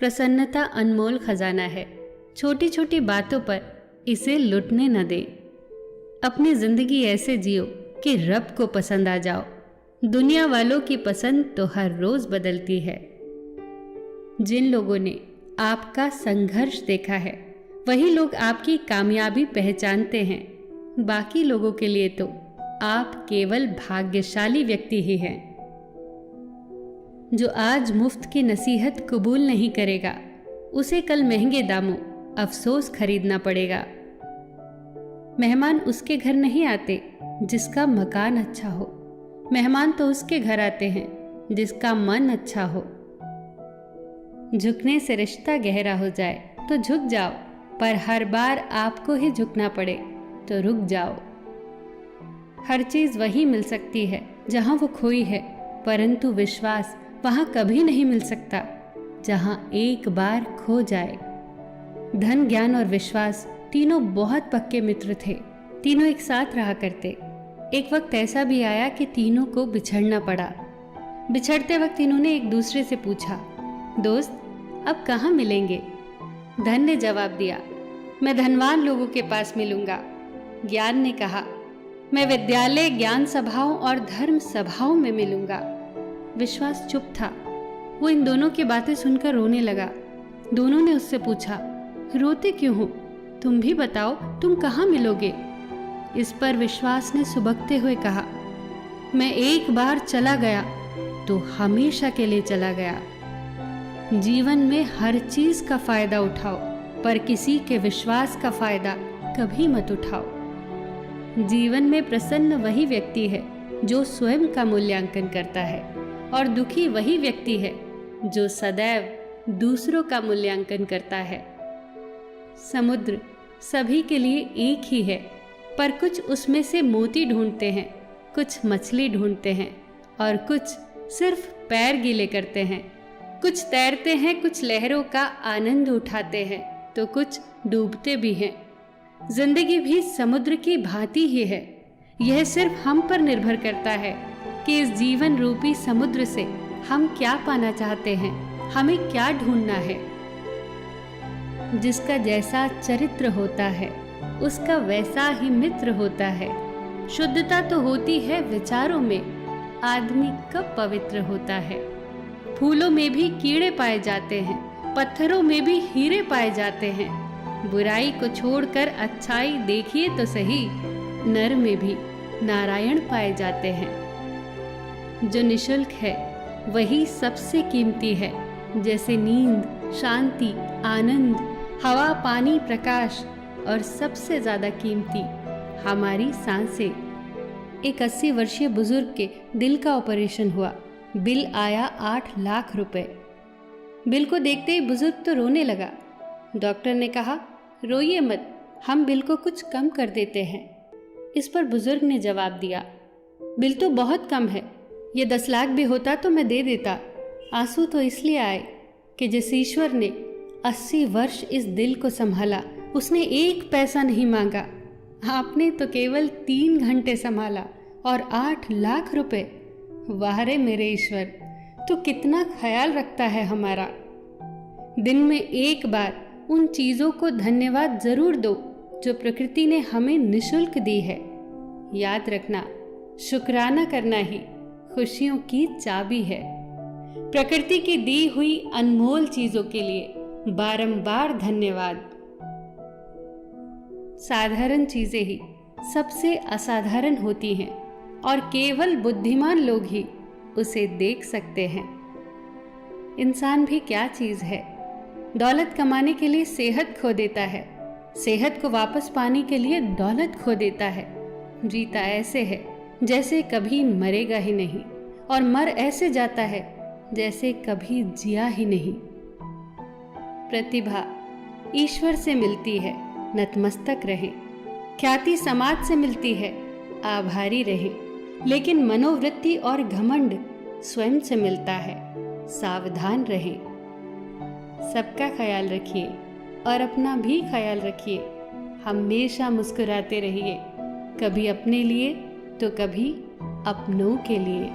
प्रसन्नता अनमोल खजाना है। छोटी छोटी बातों पर इसे लुटने न दें। अपनी जिंदगी ऐसे जियो कि रब को पसंद आ जाओ। दुनिया वालों की पसंद तो हर रोज बदलती है। जिन लोगों ने आपका संघर्ष देखा है वही लोग आपकी कामयाबी पहचानते हैं। बाकी लोगों के लिए तो आप केवल भाग्यशाली व्यक्ति ही हैं। जो आज मुफ्त की नसीहत कबूल नहीं करेगा उसे कल महंगे दामों अफसोस खरीदना पड़ेगा। मेहमान उसके घर नहीं आते जिसका मकान अच्छा हो, मेहमान तो उसके घर आते हैं जिसका मन अच्छा हो। झुकने से रिश्ता गहरा हो जाए तो झुक जाओ, पर हर बार आपको ही झुकना पड़े तो रुक जाओ। हर चीज वही मिल सकती है जहां वो खोई है, परंतु विश्वास वहां कभी नहीं मिल सकता जहां एक बार खो जाए। धन, ज्ञान और विश्वास तीनों बहुत पक्के मित्र थे। तीनों एक साथ रहा करते। एक वक्त ऐसा भी आया कि तीनों को बिछड़ना पड़ा। बिछड़ते वक्त इन्होंने एक दूसरे से पूछा, दोस्त अब कहाँ मिलेंगे? धन ने जवाब दिया, मैं धनवान लोगों के पास मिलूंगा। ज्ञान ने कहा, मैं विद्यालय, ज्ञान सभाओं और धर्म सभाओं में मिलूंगा। विश्वास चुप था। वो इन दोनों की बातें सुनकर रोने लगा। दोनों ने उससे पूछा, रोते क्यों हो? तुम भी बताओ, तुम कहाँ मिलोगे? इस पर विश्वास ने सुबकते हुए कहा, मैं एक बार चला गया तो हमेशा के लिए चला गया। जीवन में हर चीज का फायदा उठाओ, पर किसी के विश्वास का फायदा कभी मत उठाओ। जीवन में प्रसन्न वही व्यक्ति है जो स्वयं का मूल्यांकन करता है, और दुखी वही व्यक्ति है जो सदैव दूसरों का मूल्यांकन करता है। समुद्र सभी के लिए एक ही है, पर कुछ उसमें से मोती ढूंढते हैं, कुछ मछली ढूंढते हैं और कुछ सिर्फ पैर गीले करते हैं। कुछ तैरते हैं, कुछ लहरों का आनंद उठाते हैं तो कुछ डूबते भी हैं। जिंदगी भी समुद्र की भांति ही है। यह सिर्फ हम पर निर्भर करता है कि इस जीवन रूपी समुद्र से हम क्या पाना चाहते हैं, हमें क्या ढूंढना है। जिसका जैसा चरित्र होता है उसका वैसा ही मित्र होता है। शुद्धता तो होती है विचारों में, आदमी कब पवित्र होता है। फूलों में भी कीड़े पाए जाते हैं, पत्थरों में भी हीरे पाए जाते हैं। बुराई को छोड़कर अच्छाई देखिए तो सही, नर में भी नारायण पाए जाते हैं। जो निशुल्क है वही सबसे कीमती है, जैसे नींद, शांति, आनंद, हवा, पानी, प्रकाश और सबसे ज्यादा कीमती हमारी सांसें। एक 80 वर्षीय बुजुर्ग के दिल का ऑपरेशन हुआ। बिल आया 8 लाख रुपए। बिल को देखते ही बुजुर्ग तो रोने लगा। डॉक्टर ने कहा, रोइए मत, हम बिल को कुछ कम कर देते हैं। इस पर बुजुर्ग ने जवाब दिया, बिल तो बहुत कम है, ये 10 लाख भी होता तो मैं दे देता। आंसू तो इसलिए आए कि जिस ईश्वर ने 80 वर्ष इस दिल को संभाला उसने एक पैसा नहीं मांगा। आपने तो केवल 3 घंटे संभाला और 8 लाख रुपए। वाह रे मेरे ईश्वर, तो कितना ख्याल रखता है हमारा। दिन में एक बार उन चीजों को धन्यवाद जरूर दो जो प्रकृति ने हमें निशुल्क दी है। याद रखना, शुक्राना करना ही खुशियों की चाबी है। प्रकृति की दी हुई अनमोल चीजों के लिए बारंबार धन्यवाद। साधारण चीजें ही सबसे असाधारण होती हैं और केवल बुद्धिमान लोग ही उसे देख सकते हैं। इंसान भी क्या चीज है। दौलत कमाने के लिए सेहत खो देता है, सेहत को वापस पाने के लिए दौलत खो देता है। जीता ऐसे है जैसे कभी मरेगा ही नहीं, और मर ऐसे जाता है जैसे कभी जिया ही नहीं। प्रतिभा ईश्वर से मिलती है, नतमस्तक रहें। ख्याति समाज से मिलती है, आभारी रहें। लेकिन मनोवृत्ति और घमंड स्वयं से मिलता है, सावधान रहें। सबका ख्याल रखिए और अपना भी ख्याल रखिए। हमेशा मुस्कुराते रहिए, कभी अपने लिए तो कभी अपनों के लिए।